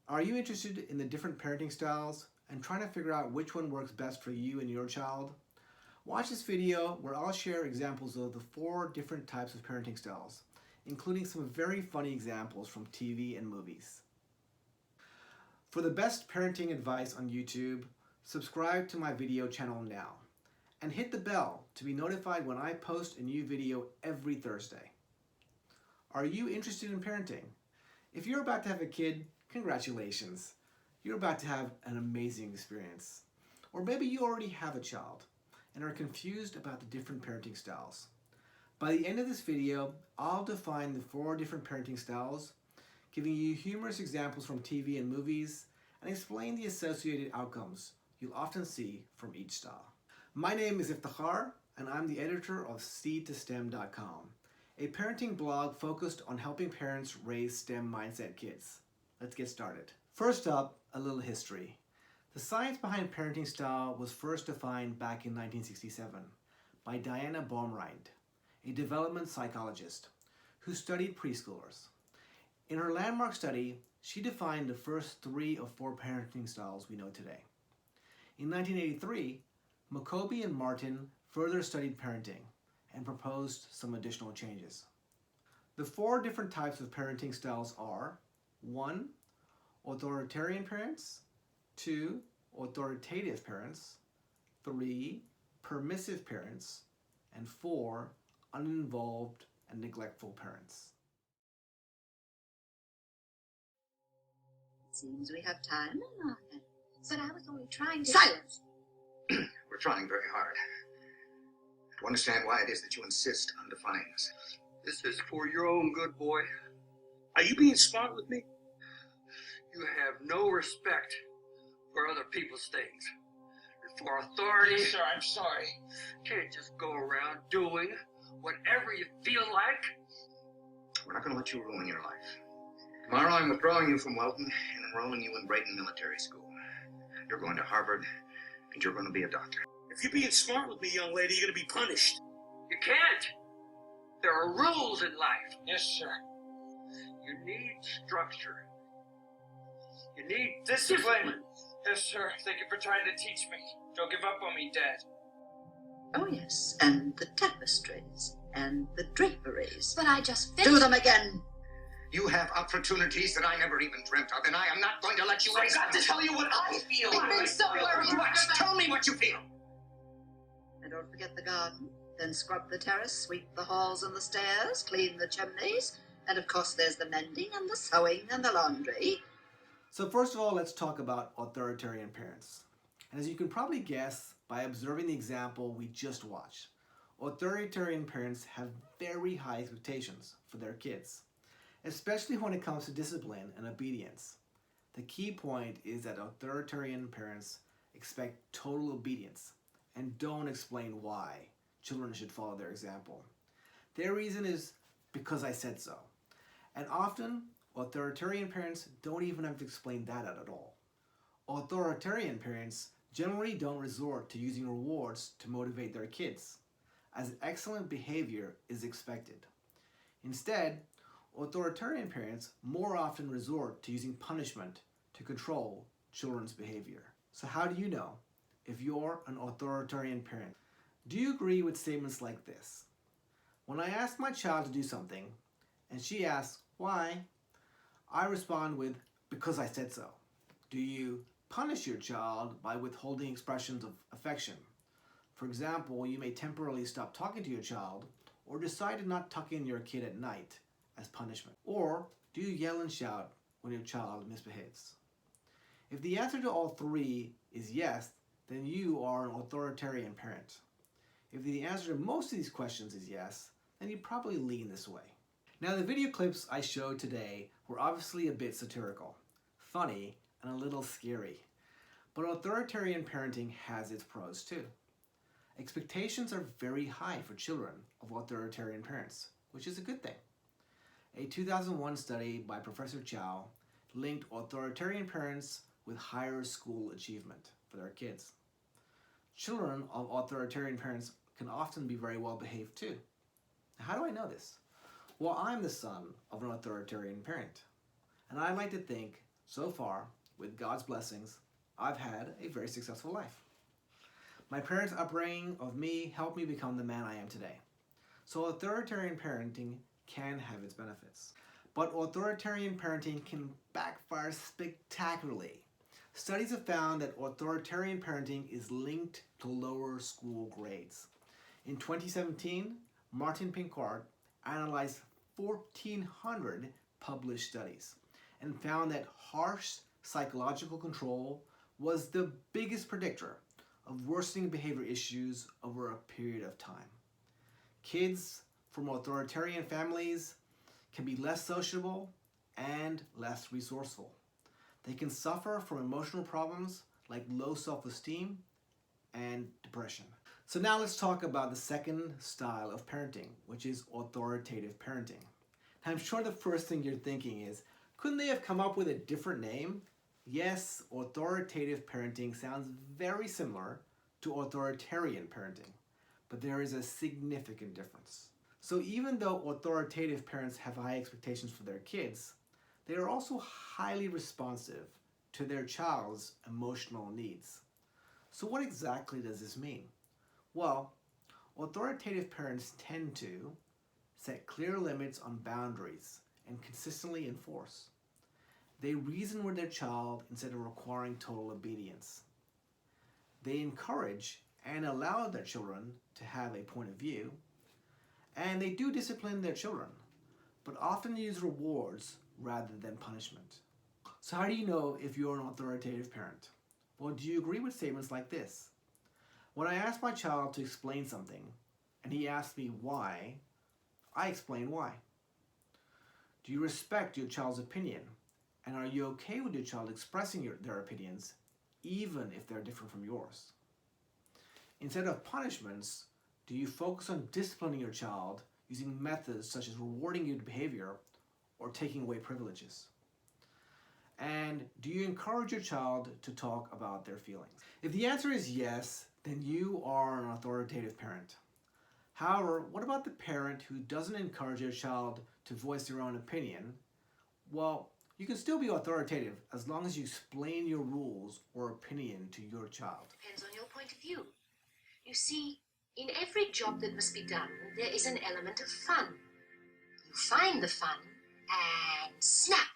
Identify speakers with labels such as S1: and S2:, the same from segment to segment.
S1: Are you interested in the different parenting styles and trying to figure out which one works best for you and your child? Watch this video where I'll share examples of the 4 different types of parenting styles, including some very funny examples from TV and movies. For the best parenting advice on YouTube, subscribe to my video channel now and hit the bell to be notified when I post a new video every Thursday. Are you interested in parenting? If you're about to have a kid, congratulations. You're about to have an amazing experience. Or maybe you already have a child and are confused about the different parenting styles. By the end of this video, I'll define the 4 different parenting styles, giving you humorous examples from TV and movies, and explain the associated outcomes you'll often see from each style. My name is Iftikhar, and I'm the editor of seed2stem.com, a parenting blog focused on helping parents raise STEM mindset kids. Let's get started. First up, a little history. The science behind parenting style was first defined back in 1967 by Diana Baumrind, a development psychologist who studied preschoolers. In her landmark study, she defined the first 3 of 4 parenting styles we know today. In 1983, McCoby and Martin further studied parenting and proposed some additional changes. The 4 different types of parenting styles are 1. Authoritarian parents, 2. Authoritative parents, 3. Permissive parents, and 4. Uninvolved and neglectful parents.
S2: Seems we have time in our hands. But I was only trying to...
S3: Silence! We're trying very hard to understand why it is that you insist on defying us.
S4: This is for your own good, boy. Are you being smart with me? You have no respect for other people's things. And for authority.
S5: Yes, sir, I'm sorry.
S4: Can't just go around doing whatever you feel like.
S3: We're not going to let you ruin your life. Tomorrow I'm withdrawing you from Welton and enrolling you in Brayton Military School. You're going to Harvard, and you're going to be a doctor.
S5: If you're being smart with me, young lady, you're going to be punished.
S4: You can't. There are rules in life.
S5: Yes, sir.
S4: You need structure. You need
S5: Discipline. Yes, sir. Thank you for trying to teach me. Don't give up on me, Dad.
S2: Oh, yes, and the tapestries, and the draperies.
S6: But I just
S2: Do
S6: finished.
S2: them again.
S3: You have opportunities that I never even dreamt of, and I am not going to let you
S4: I've
S3: waste
S4: got
S3: them.
S4: to tell you what I feel.
S6: I've been so worried.
S3: What? Tell me what you feel.
S2: And don't forget the garden. Then scrub the terrace, sweep the halls and the stairs, clean the chimneys, and of course there's the mending and the sewing and the laundry.
S1: So first of all, let's talk about authoritarian parents. And as you can probably guess by observing the example we just watched, authoritarian parents have very high expectations for their kids, especially when it comes to discipline and obedience. The key point is that authoritarian parents expect total obedience and don't explain why children should follow their example. Their reason is because I said so. And often, authoritarian parents don't even have to explain that at all. Authoritarian parents generally don't resort to using rewards to motivate their kids, as excellent behavior is expected. Instead, authoritarian parents more often resort to using punishment to control children's behavior. So how do you know if you're an authoritarian parent? Do you agree with statements like this? When I ask my child to do something, and she asks, why? I respond with, because I said so. Do you punish your child by withholding expressions of affection? For example, you may temporarily stop talking to your child or decide to not tuck in your kid at night as punishment. Or do you yell and shout when your child misbehaves? If the answer to all 3 is yes, then you are an authoritarian parent. If the answer to most of these questions is yes, then you probably lean this way. Now, the video clips I showed today were obviously a bit satirical, funny, and a little scary. But authoritarian parenting has its pros too. Expectations are very high for children of authoritarian parents, which is a good thing. A 2001 study by Professor Chow linked authoritarian parents with higher school achievement for their kids. Children of authoritarian parents can often be very well behaved too. How do I know this? Well, I'm the son of an authoritarian parent, and I like to think So far, with God's blessings, I've had a very successful life. My parents' upbringing of me helped me become the man I am today. So authoritarian parenting can have its benefits. But authoritarian parenting can backfire spectacularly. Studies have found that authoritarian parenting is linked to lower school grades. In 2017, Martin Pincard analyzed 1,400 published studies and found that harsh psychological control was the biggest predictor of worsening behavior issues over a period of time. Kids from authoritarian families can be less sociable and less resourceful. They can suffer from emotional problems like low self-esteem and depression. So now let's talk about the second style of parenting, which is authoritative parenting. Now, I'm sure the first thing you're thinking is, couldn't they have come up with a different name? Yes, authoritative parenting sounds very similar to authoritarian parenting, but there is a significant difference. So even though authoritative parents have high expectations for their kids, they are also highly responsive to their child's emotional needs. So what exactly does this mean? Well, authoritative parents tend to set clear limits on boundaries and consistently enforce. They reason with their child instead of requiring total obedience. They encourage and allow their children to have a point of view, and they do discipline their children, but often use rewards rather than punishment. So how do you know if you're an authoritative parent? Well, do you agree with statements like this? When I ask my child to explain something, and he asks me why, I explain why. Do you respect your child's opinion? And are you okay with your child expressing their opinions, even if they're different from yours? Instead of punishments, do you focus on disciplining your child using methods such as rewarding good behavior or taking away privileges? And do you encourage your child to talk about their feelings? If the answer is yes, then you are an authoritative parent. However, what about the parent who doesn't encourage their child to voice their own opinion? Well, you can still be authoritative as long as you explain your rules or opinion to your child.
S6: Depends on your point of view. You see, in every job that must be done, there is an element of fun. You find the fun, and snap!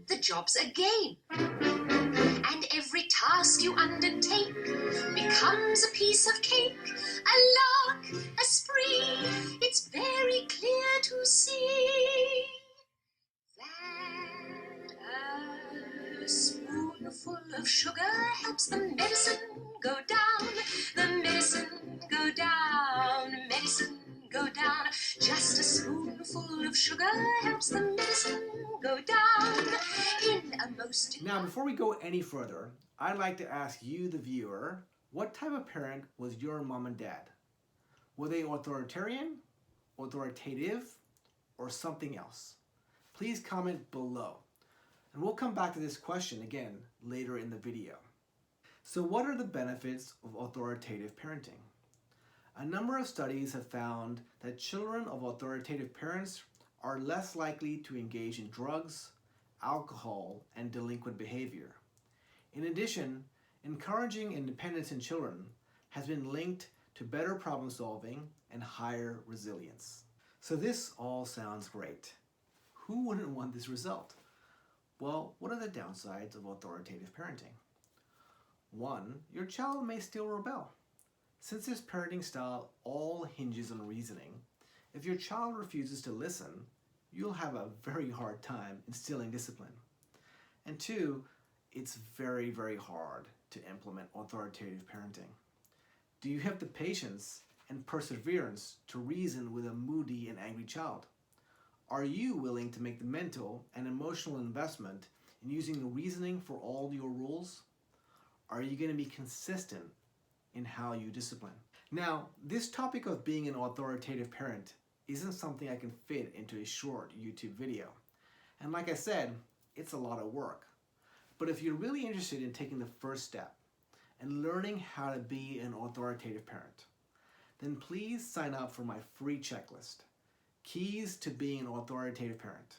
S6: The job's a game. And every task you undertake becomes a piece of cake, a lark, a spree. It's very clear to see that a spoonful of sugar helps the medicine go down, the medicine go down, medicine go down. Just a spoonful of sugar helps the medicine go down in a most...
S1: Now, before we go any further, I'd like to ask you, the viewer, what type of parent was your mom and dad? Were they authoritarian, authoritative, or something else? Please comment below. And we'll come back to this question again later in the video. So what are the benefits of authoritative parenting? A number of studies have found that children of authoritative parents are less likely to engage in drugs, alcohol, and delinquent behavior. In addition, encouraging independence in children has been linked to better problem solving and higher resilience. So this all sounds great. Who wouldn't want this result? Well, what are the downsides of authoritative parenting? 1, your child may still rebel. Since this parenting style all hinges on reasoning, if your child refuses to listen, you'll have a very hard time instilling discipline. And 2, it's very, very hard to implement authoritative parenting. Do you have the patience and perseverance to reason with a moody and angry child? Are you willing to make the mental and emotional investment in using the reasoning for all your rules? Are you going to be consistent in how you discipline? Now, this topic of being an authoritative parent isn't something I can fit into a short YouTube video. And like I said, it's a lot of work. But if you're really interested in taking the first step and learning how to be an authoritative parent, then please sign up for my free checklist, Keys to Being an Authoritative Parent.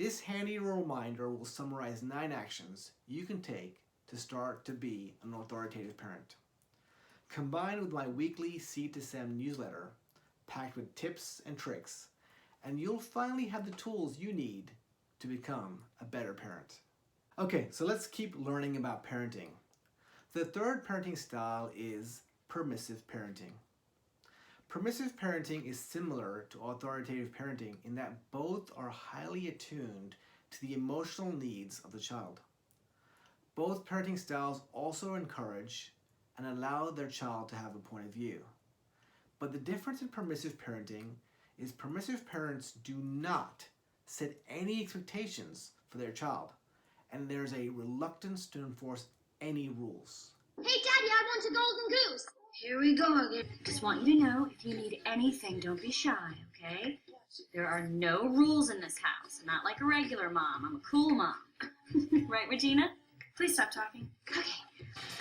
S1: This handy reminder will summarize 9 actions you can take to start to be an authoritative parent. Combined with my weekly Seed to STEM newsletter, packed with tips and tricks, and you'll finally have the tools you need to become a better parent. Okay, so let's keep learning about parenting. The third parenting style is permissive parenting. Permissive parenting is similar to authoritative parenting in that both are highly attuned to the emotional needs of the child. Both parenting styles also encourage and allow their child to have a point of view. But the difference in permissive parenting is permissive parents do not set any expectations for their child, and there's a reluctance to enforce any rules.
S7: Hey, Daddy, I want a golden goose.
S8: Here we go again. Just want you to know, if you need anything, don't be shy, okay? There are no rules in this house. I'm not like a regular mom. I'm a cool mom. Right, Regina? Please stop talking. Okay.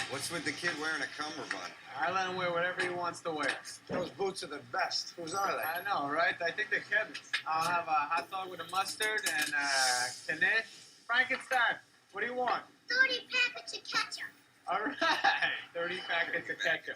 S9: What's with the kid wearing a cummerbund?
S5: I let him wear whatever he wants to wear.
S9: Those boots are the best. Whose are they?
S5: I know, right? I think they're Kevin's. I'll have a hot dog with a mustard and Knish. Frankenstein, what do you want?
S7: 30 packets of ketchup.
S5: All right, 30 packets of ketchup.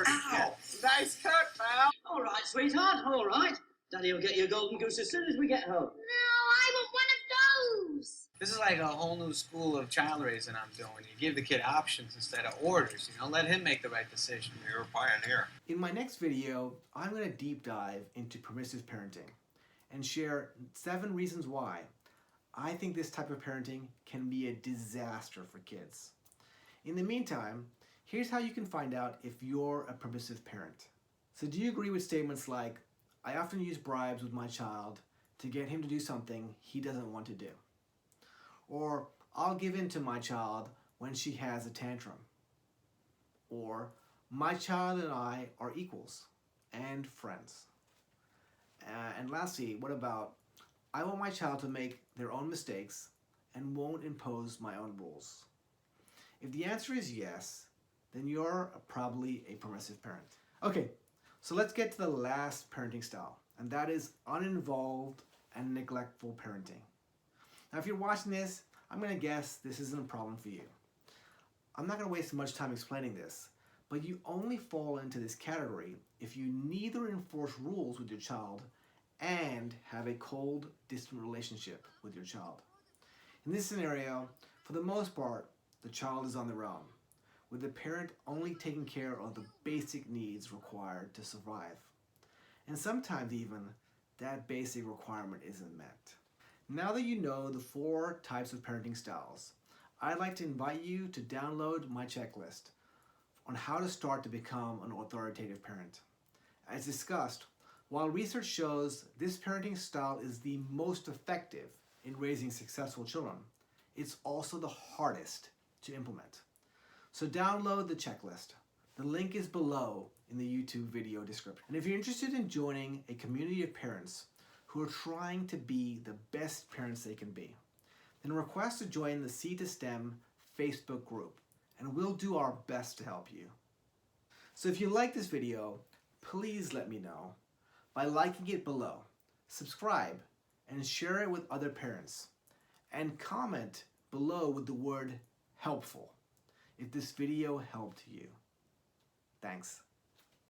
S4: Ow.
S5: Nice cut, pal.
S10: All right, sweetheart, all right. Daddy will get you a golden goose as soon as we get home.
S7: No, I want one of those.
S5: This is like a whole new school of child raising I'm doing. You give the kid options instead of orders. You know, let him make the right decision.
S9: You're a pioneer.
S1: In my next video, I'm going to deep dive into permissive parenting and share 7 reasons why I think this type of parenting can be a disaster for kids. In the meantime, here's how you can find out if you're a permissive parent. So do you agree with statements like, I often use bribes with my child to get him to do something he doesn't want to do? Or, I'll give in to my child when she has a tantrum? Or, my child and I are equals and friends? And lastly, what about, I want my child to make their own mistakes and won't impose my own rules? If the answer is yes, then you're probably a permissive parent. Okay, so let's get to the last parenting style, and that is uninvolved and neglectful parenting. Now, if you're watching this, I'm going to guess this isn't a problem for you. I'm not going to waste much time explaining this, but you only fall into this category if you neither enforce rules with your child and have a cold, distant relationship with your child. In this scenario, for the most part, the child is on their own, with the parent only taking care of the basic needs required to survive. And sometimes even, that basic requirement isn't met. Now that you know the 4 types of parenting styles, I'd like to invite you to download my checklist on how to start to become an authoritative parent. As discussed, while research shows this parenting style is the most effective in raising successful children, it's also the hardest to implement. So download the checklist. The link is below in the YouTube video description. And if you're interested in joining a community of parents who are trying to be the best parents they can be, then request to join the Seed to STEM Facebook group, and we'll do our best to help you. So if you like this video, please let me know by liking it below, subscribe, and share it with other parents, and comment below with the word helpful if this video helped you. Thanks.